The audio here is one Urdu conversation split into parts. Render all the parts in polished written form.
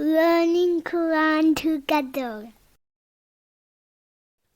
learning Quran together.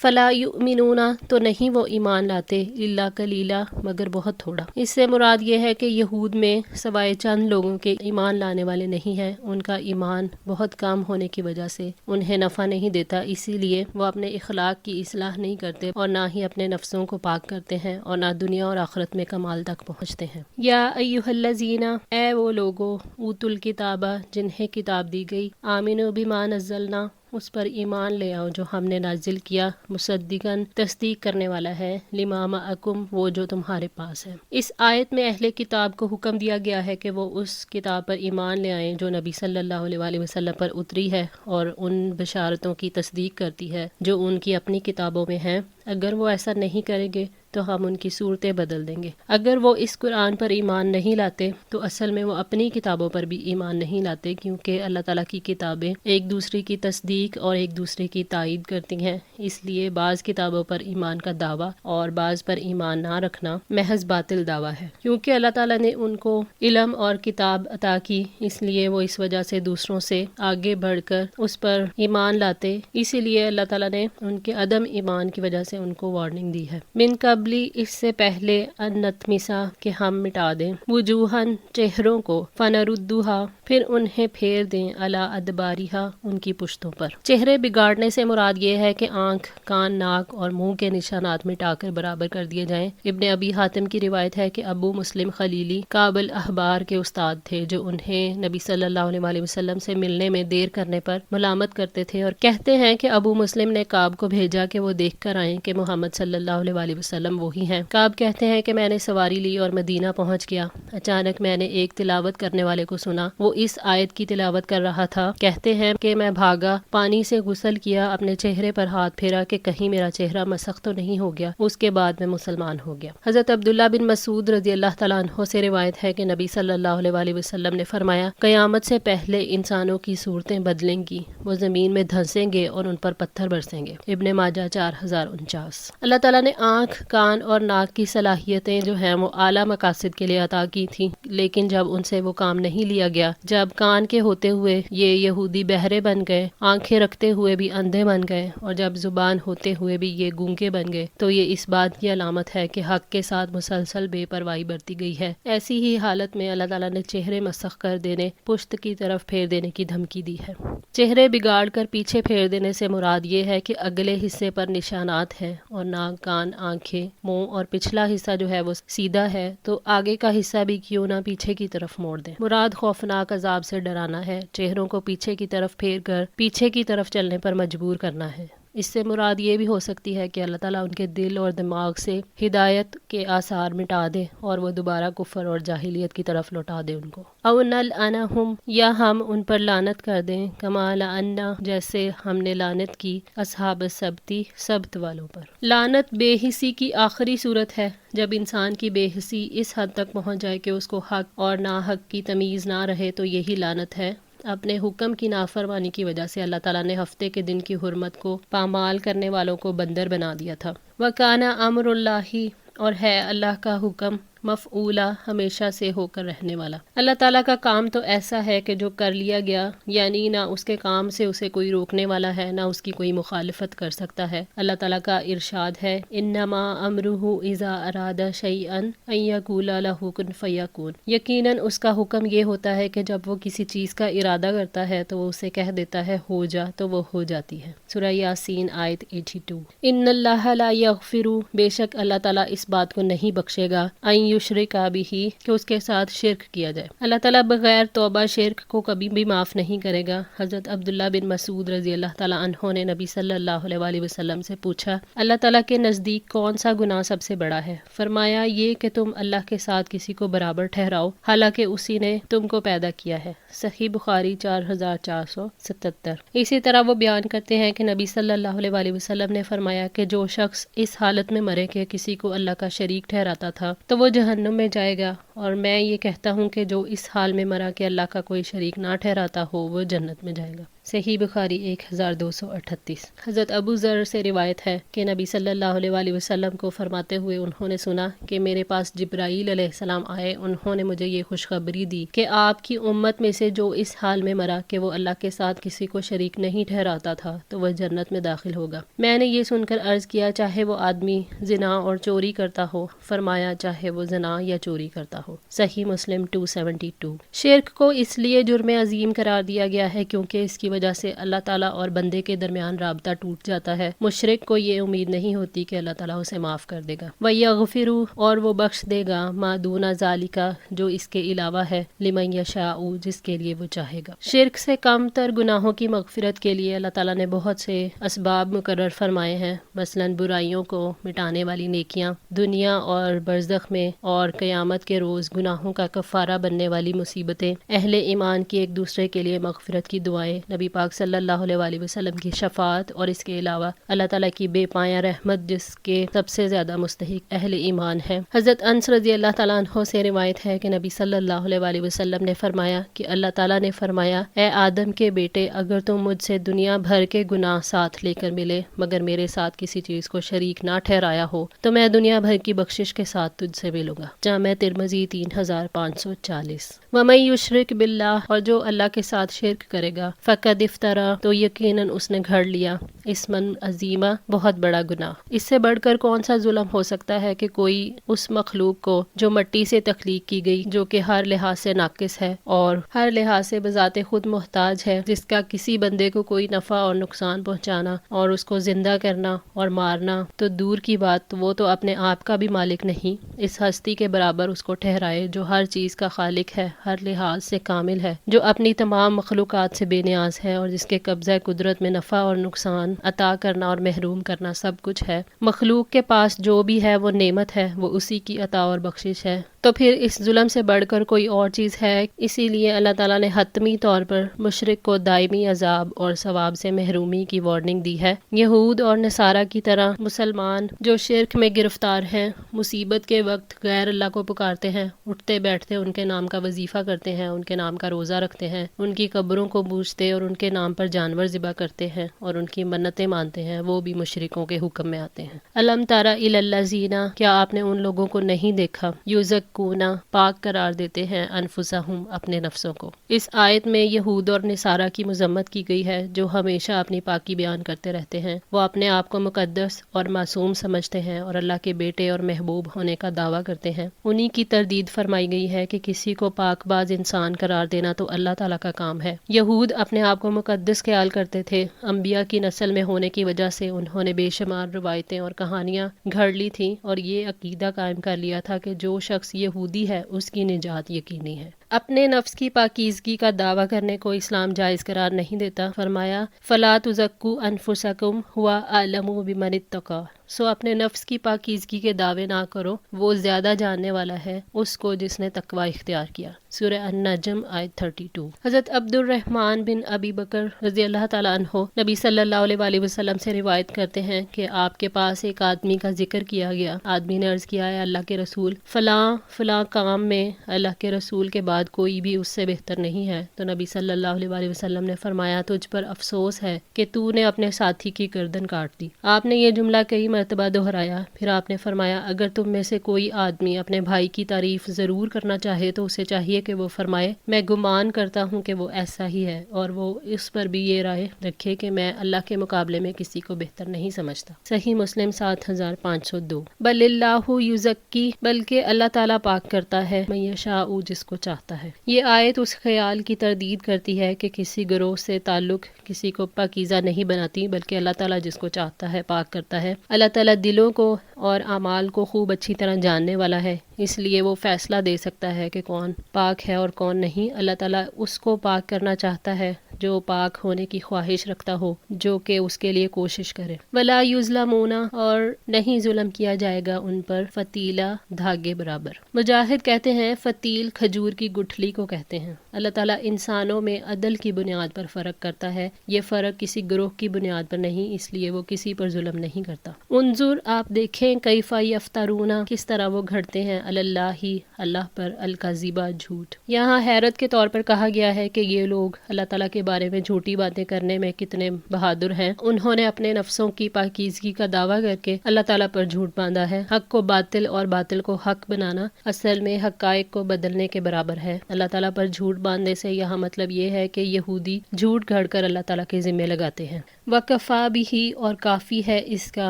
فلا یؤمنون تو نہیں وہ ایمان لاتے الا قلیلا مگر بہت تھوڑا۔ اس سے مراد یہ ہے کہ یہود میں سوائے چند لوگوں کے ایمان لانے والے نہیں ہیں، ان کا ایمان بہت کم ہونے کی وجہ سے انہیں نفع نہیں دیتا، اسی لیے وہ اپنے اخلاق کی اصلاح نہیں کرتے اور نہ ہی اپنے نفسوں کو پاک کرتے ہیں اور نہ دنیا اور آخرت میں کمال تک پہنچتے ہیں۔ یا ایھا الذین، اے وہ لوگو، اوتوا الکتاب جنہیں کتاب دی گئی، آمنوا بما نزلنا، اس پر ایمان لے آؤ جو ہم نے نازل کیا، مصدقاً تصدیق کرنے والا ہے، لما معکم وہ جو تمہارے پاس ہے۔ اس آیت میں اہل کتاب کو حکم دیا گیا ہے کہ وہ اس کتاب پر ایمان لے آئیں جو نبی صلی اللہ علیہ وآلہ وسلم پر اتری ہے اور ان بشارتوں کی تصدیق کرتی ہے جو ان کی اپنی کتابوں میں ہیں۔ اگر وہ ایسا نہیں کریں گے تو ہم ان کی صورتیں بدل دیں گے۔ اگر وہ اس قرآن پر ایمان نہیں لاتے تو اصل میں وہ اپنی کتابوں پر بھی ایمان نہیں لاتے، کیونکہ اللہ تعالیٰ کی کتابیں ایک دوسرے کی تصدیق اور ایک دوسرے کی تائید کرتی ہیں، اس لیے بعض کتابوں پر ایمان کا دعویٰ اور بعض پر ایمان نہ رکھنا محض باطل دعویٰ ہے۔ کیونکہ اللہ تعالیٰ نے ان کو علم اور کتاب عطا کی، اس لیے وہ اس وجہ سے دوسروں سے آگے بڑھ کر اس پر ایمان لاتے، اسی لیے اللہ تعالیٰ نے ان کے عدم ایمان کی وجہ سے ان کو وارننگ دی ہے۔ من قبلی، اس سے پہلے، ان نطمسا کہ ہم مٹا دیں، وجوہن چہروں کو، فنردوہا پھر انہیں پھیر دیں، علی ادباریہا ان کی پشتوں پر۔ چہرے بگاڑنے سے مراد یہ ہے کہ آنکھ، کان، ناک اور منہ کے نشانات مٹا کر برابر کر دیے جائیں۔ ابن ابی حاتم کی روایت ہے کہ ابو مسلم خلیلی کعب الاحبار کے استاد تھے جو انہیں نبی صلی اللہ علیہ وآلہ وسلم سے ملنے میں دیر کرنے پر ملامت کرتے تھے، اور کہتے ہیں کہ ابو مسلم نے کعب کو بھیجا کہ وہ دیکھ کر آئیں کہ محمد صلی اللہ علیہ وآلہ وسلم وہی ہیں۔ کعب کہتے ہیں کہ میں نے سواری لی اور مدینہ پہنچ گیا، اچانک میں نے ایک تلاوت کرنے والے کو سنا، وہ اس آیت کی تلاوت کر رہا تھا۔ کہتے ہیں کہ میں بھاگا، پانی سے غسل کیا، اپنے چہرے پر ہاتھ پھیرا کہ کہیں میرا چہرہ مسخ تو نہیں ہو گیا، اس کے بعد میں مسلمان ہو گیا۔ حضرت عبداللہ بن مسعود رضی اللہ تعالیٰ عنہ سے روایت ہے کہ نبی صلی اللہ علیہ وآلہ وسلم نے فرمایا، قیامت سے پہلے انسانوں کی صورتیں بدلیں گی، وہ زمین میں دھنسیں گے اور ان پر پتھر برسیں گے۔ ابن ماجہ 4049۔ اللہ تعالیٰ نے آنکھ، کان اور ناک کی صلاحیتیں جو ہیں وہ اعلیٰ مقاصد کے لیے عطا کی تھیں، لیکن جب ان سے وہ کام نہیں لیا گیا، جب کان کے ہوتے ہوئے یہ یہودی بہرے بن گئے، آنکھیں رکھتے ہوئے بھی اندھے بن گئے، اور جب زبان ہوتے ہوئے بھی یہ گونگے بن گئے، تو یہ اس بات کی علامت ہے کہ حق کے ساتھ مسلسل بے پرواہی برتی گئی ہے۔ ایسی ہی حالت میں اللہ تعالیٰ نے چہرے مسخ کر دینے، پشت کی طرف پھیر دینے کی دھمکی دی ہے۔ چہرے بگاڑ کر پیچھے پھیر دینے سے مراد یہ ہے کہ اگلے حصے پر نشانات ہیں اور ناک، کان، آنکھیں، منہ اور پچھلا حصہ جو ہے وہ سیدھا ہے تو آگے کا حصہ بھی کیوں نہ پیچھے کی طرف موڑ دیں۔ مراد خوفناک عذاب سے ڈرانا ہے، چہروں کو پیچھے کی طرف پھیر کر پیچھے کی طرف چلنے پر مجبور کرنا ہے۔ اس سے مراد یہ بھی ہو سکتی ہے کہ اللہ تعالیٰ ان کے دل اور دماغ سے ہدایت کے آثار مٹا دے اور وہ دوبارہ کفر اور جاہلیت کی طرف لوٹا دے ان کو۔ او نلعنہم، یا ہم ان پر لعنت کر دیں، کما لعنا جیسے ہم نے لعنت کی اصحاب السبتی سبت والوں پر۔ لعنت بے حسی کی آخری صورت ہے۔ جب انسان کی بے حسی اس حد تک پہنچ جائے کہ اس کو حق اور ناحق کی تمیز نہ رہے تو یہی لعنت ہے۔ اپنے حکم کی نافرمانی کی وجہ سے اللہ تعالیٰ نے ہفتے کے دن کی حرمت کو پامال کرنے والوں کو بندر بنا دیا تھا۔ وَكَانَ أَمْرُ اللَّهِ، اور ہے اللہ کا حکم، مفعولا ہمیشہ سے ہو کر رہنے والا۔ اللہ تعالیٰ کا کام تو ایسا ہے کہ جو کر لیا گیا، یعنی نہ اس کے کام سے اسے کوئی روکنے والا ہے نہ اس کی کوئی مخالفت کر سکتا ہے۔ اللہ تعالیٰ کا ارشاد ہے، انما امرہ اذا اراد شیئا ان یقول لہ کن فیکون، یقیناً اس کا حکم یہ ہوتا ہے کہ جب وہ کسی چیز کا ارادہ کرتا ہے تو وہ اسے کہہ دیتا ہے ہو جا، تو وہ ہو جاتی ہے۔ سورہ یاسین آیت 82۔ ان اللہ لا یغفر، بے شک اللہ تعالیٰ اس بات کو نہیں بخشے گا، ان یشرک بہ، کہ اس کے ساتھ شرک کیا جائے۔ اللہ تعالیٰ بغیر توبہ شرک کو کبھی بھی معاف نہیں کرے گا۔ حضرت عبداللہ بن مسعود رضی اللہ تعالیٰ عنہ نے نبی صلی اللہ علیہ وآلہ وسلم سے پوچھا، اللہ تعالیٰ کے نزدیک کون سا گناہ سب سے بڑا ہے؟ فرمایا، یہ کہ تم اللہ کے ساتھ کسی کو برابر ٹھہراؤ حالانکہ اسی نے تم کو پیدا کیا ہے۔ صحیح بخاری 4477۔ اسی طرح وہ بیان کرتے ہیں کہ نبی صلی اللہ علیہ وآلہ وسلم نے فرمایا کہ جو شخص اس حالت میں مرے کہ کسی کو اللہ کا شریک ٹھہراتا تھا تو وہ جہنم میں جائے گا، اور میں یہ کہتا ہوں کہ جو اس حال میں مرا کہ اللہ کا کوئی شریک نہ ٹھہراتا ہو وہ جنت میں جائے گا۔ صحیح بخاری 1238۔ حضرت ابو ذر سے روایت ہے کہ نبی صلی اللہ علیہ وآلہ وسلم کو فرماتے ہوئے انہوں نے سنا کہ میرے پاس جبرائیل علیہ السلام آئے، انہوں نے مجھے یہ خوشخبری دی کہ آپ کی امت میں سے جو اس حال میں مرا کہ وہ اللہ کے ساتھ کسی کو شریک نہیں ٹھہراتا تھا تو وہ جنت میں داخل ہوگا۔ میں نے یہ سن کر عرض کیا چاہے وہ آدمی زنا اور چوری کرتا ہو؟ فرمایا چاہے وہ زنا یا چوری کرتا ہو۔ صحیح مسلم 272۔ شرک کو اس لیے جرم عظیم قرار دیا گیا ہے کیونکہ اس کی وجہ سے اللہ تعالیٰ اور بندے کے درمیان رابطہ ٹوٹ جاتا ہے۔ مشرک کو یہ امید نہیں ہوتی کہ اللہ تعالیٰ اسے معاف کر دے گا۔ وَيَغْفِرُ اور وہ بخش دے گا مَا دُونَ ذَلِكَ جو اس کے علاوہ ہے لِمَن يَشَاءُ جس کے لیے وہ چاہے گا۔ شرک سے کم تر گناہوں کی مغفرت کے لیے اللہ تعالیٰ نے بہت سے اسباب مقرر فرمائے ہیں، مثلاً برائیوں کو مٹانے والی نیکیاں، دنیا اور برزخ میں اور قیامت کے روز گناہوں کا کفارہ بننے والی مصیبتیں، اہل ایمان کی ایک دوسرے کے لیے مغفرت کی دعائیں، نبی پاک صلی اللہ علیہ وآلہ وسلم کی شفاعت، اور اس کے علاوہ اللہ تعالیٰ کی بے پایہ رحمت جس کے سب سے زیادہ مستحق اہل ایمان ہیں۔ حضرت انس رضی اللہ تعالیٰ عنہ سے روایت ہے کہ نبی صلی اللہ علیہ وآلہ وسلم نے فرمایا کہ اللہ تعالیٰ نے فرمایا اے آدم کے بیٹے اگر تم مجھ سے دنیا بھر کے گناہ ساتھ لے کر ملے مگر میرے ساتھ کسی چیز کو شریک نہ ٹھہرایا ہو تو میں دنیا بھر کی بخشش کے ساتھ تجھ سے ملوں گا۔ جامع ترمذی 3540۔ وَمَن یشرک باللہ اور جو اللہ کے ساتھ شرک کرے گا فقد افترا تو یقیناً اس نے گھڑ لیا اسمن عظیمہ بہت بڑا گناہ۔ اس سے بڑھ کر کون سا ظلم ہو سکتا ہے کہ کوئی اس مخلوق کو جو مٹی سے تخلیق کی گئی جو کہ ہر لحاظ سے ناقص ہے اور ہر لحاظ سے بذات خود محتاج ہے، جس کا کسی بندے کو کوئی نفع اور نقصان پہنچانا اور اس کو زندہ کرنا اور مارنا تو دور کی بات، وہ تو اپنے آپ کا بھی مالک نہیں، اس ہستی کے برابر اس کو ٹھہرائے جو ہر چیز کا خالق ہے، ہر لحاظ سے کامل ہے، جو اپنی تمام مخلوقات سے بے نیاز ہے اور جس کے قبضہ قدرت میں نفع اور نقصان، عطا کرنا اور محروم کرنا سب کچھ ہے۔ مخلوق کے پاس جو بھی ہے وہ نعمت ہے، وہ اسی کی عطا اور بخشش ہے، تو پھر اس ظلم سے بڑھ کر کوئی اور چیز ہے؟ اسی لیے اللہ تعالیٰ نے حتمی طور پر مشرک کو دائمی عذاب اور ثواب سے محرومی کی وارننگ دی ہے۔ یہود اور نصارہ کی طرح مسلمان جو شرک میں گرفتار ہیں، مصیبت کے وقت غیر اللہ کو پکارتے ہیں، اٹھتے بیٹھتے ان کے نام کا وظیفہ کرتے ہیں، ان کے نام کا روزہ رکھتے ہیں، ان کی قبروں کو پوجتے اور ان کے نام پر جانور ذبح کرتے ہیں اور ان کی منتیں مانتے ہیں، وہ بھی مشرکوں کے حکم میں آتے ہیں۔ الم تر الی الذین کیا آپ نے ان لوگوں کو نہیں دیکھا یزکونا پاک قرار دیتے ہیں انفسہم اپنے نفسوں کو۔ اس آیت میں یہود اور نصارہ کی مذمت کی گئی ہے جو ہمیشہ اپنی پاکی بیان کرتے رہتے ہیں، وہ اپنے آپ کو مقدس اور معصوم سمجھتے ہیں اور اللہ کے بیٹے اور محبوب ہونے کا دعویٰ کرتے ہیں۔ انہی کی تردید فرمائی گئی ہے کہ کسی کو پاک باز انسان قرار دینا تو اللہ تعالیٰ کا کام ہے۔ یہود اپنے آپ کو مقدس خیال کرتے تھے، انبیاء کی نسل میں ہونے کی وجہ سے انہوں نے بے شمار روایتیں اور کہانیاں گھڑ لی تھیں اور یہ عقیدہ قائم کر لیا تھا کہ جو شخص یہودی ہے اس کی نجات یقینی ہے۔ اپنے نفس کی پاکیزگی کا دعویٰ کرنے کو اسلام جائز قرار نہیں دیتا۔ فرمایا فَلَا تُزَكُّوا أَنفُسَكُمْ هُوَ أَعْلَمُ بِمَنِ اتَّقَىٰ سو اپنے نفس کی پاکیزگی کے دعوے نہ کرو، وہ زیادہ جاننے والا ہے اس کو جس نے تقوی اختیار کیا۔ سورہ النجم آیت 32۔ حضرت عبد الرحمن بن ابی بکر رضی اللہ تعالیٰ عنہ نبی صلی اللہ علیہ وآلہ وسلم سے روایت کرتے ہیں کہ آپ کے پاس ایک آدمی کا ذکر کیا گیا۔ آدمی نے عرض کیا ہے اللہ کے رسول فلاں فلاں کام میں اللہ کے رسول کے بعد کوئی بھی اس سے بہتر نہیں ہے، تو نبی صلی اللہ علیہ وآلہ وسلم نے فرمایا تجھ پر افسوس ہے کہ تو نے اپنے ساتھی کی گردن کاٹ دی۔ آپ نے یہ جملہ کئی مرتبہ دہرایا، پھر آپ نے فرمایا اگر تم میں سے کوئی آدمی اپنے بھائی کی تعریف ضرور کرنا چاہے تو اسے چاہیے کہ وہ فرمائے میں گمان کرتا ہوں کہ وہ ایسا ہی ہے، اور وہ اس پر بھی یہ رائے رکھے کہ میں اللہ کے مقابلے میں کسی کو بہتر نہیں سمجھتا۔ صحیح مسلم 7502۔ بل اللہ یزکی بلکہ اللہ تعالیٰ پاک کرتا ہے من یشاء جس کو چاہتا ہے۔ یہ آیت اس خیال کی تردید کرتی ہے کہ کسی گروہ سے تعلق کسی کو پاکیزہ نہیں بناتی، بلکہ اللہ تعالیٰ جس کو چاہتا ہے پاک کرتا ہے۔ اللہ تعالیٰ دلوں کو اور اعمال کو خوب اچھی طرح جاننے والا ہے، اس لیے وہ فیصلہ دے سکتا ہے کہ کون پاک ہے اور کون نہیں۔ اللہ تعالیٰ اس کو پاک کرنا چاہتا ہے جو پاک ہونے کی خواہش رکھتا ہو، جو کہ اس کے لیے کوشش کرے۔ ولا یظلمون اور نہیں ظلم کیا جائے گا ان پر فتیلہ دھاگے برابر۔ مجاہد کہتے ہیں فتیل کھجور کی گٹھلی کو کہتے ہیں۔ اللہ تعالیٰ انسانوں میں عدل کی بنیاد پر فرق کرتا ہے، یہ فرق کسی گروہ کی بنیاد پر نہیں، اس لیے وہ کسی پر ظلم نہیں کرتا۔ انظر آپ دیکھیں کیف یفترون کس طرح وہ گھڑتے ہیں اللہ اللہ پر الکذبہ جھوٹ۔ یہاں حیرت کے طور پر کہا گیا ہے کہ یہ لوگ اللہ تعالیٰ کے بارے میں جھوٹی باتیں کرنے میں کتنے بہادر ہیں. انہوں نے اپنے نفسوں کی پاکیزگی کا دعویٰ کر کے اللہ تعالیٰ پر جھوٹ باندھا ہے. حق کو باطل اور باطل کو حق بنانا اصل میں حقائق کو بدلنے کے برابر ہے. اللہ تعالیٰ پر جھوٹ باندھنے سے یہاں مطلب یہ ہے کہ یہودی جھوٹ گھڑ کر اللہ تعالیٰ کے ذمے لگاتے ہیں. وَكَفَى بِهِ اور کافی ہے اس کا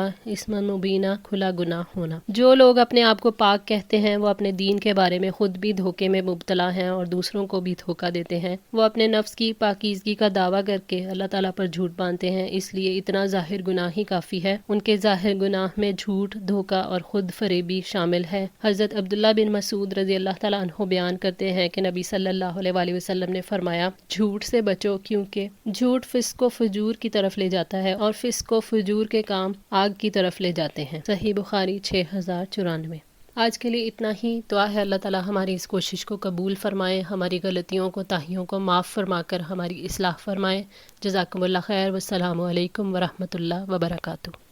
اسم مبینہ کھلا گناہ ہونا. جو لوگ اپنے آپ کو پاک کہتے ہیں وہ اپنے دین کے بارے میں خود بھی دھوکے میں مبتلا ہیں اور دوسروں کو بھی دھوکہ دیتے ہیں. وہ اپنے نفس کی پاکیزگی کا دعویٰ کر کے اللہ تعالیٰ پر جھوٹ باندھتے ہیں، اس لیے اتنا ظاہر گناہ ہی کافی ہے. ان کے ظاہر گناہ میں جھوٹ، دھوکہ اور خود فریبی شامل ہے. حضرت عبداللہ بن مسعود رضی اللہ تعالیٰ عنہ بیان کرتے ہیں کہ نبی صلی اللہ علیہ وآلہ وسلم نے فرمایا، جھوٹ سے بچو کیونکہ جھوٹ فسق و فجور کی طرف لے جاتا ہے اور فسق و فجور کے کام آگ کی طرف لے جاتے ہیں. صحیح بخاری 6094. آج کے لیے اتنا ہی. دعا ہے اللہ تعالیٰ ہماری اس کوشش کو قبول فرمائے، ہماری غلطیوں کو تاہیوں کو معاف فرما کر ہماری اصلاح فرمائے. جزاکم اللہ خیر. والسلام علیکم ورحمۃ اللہ وبرکاتہ.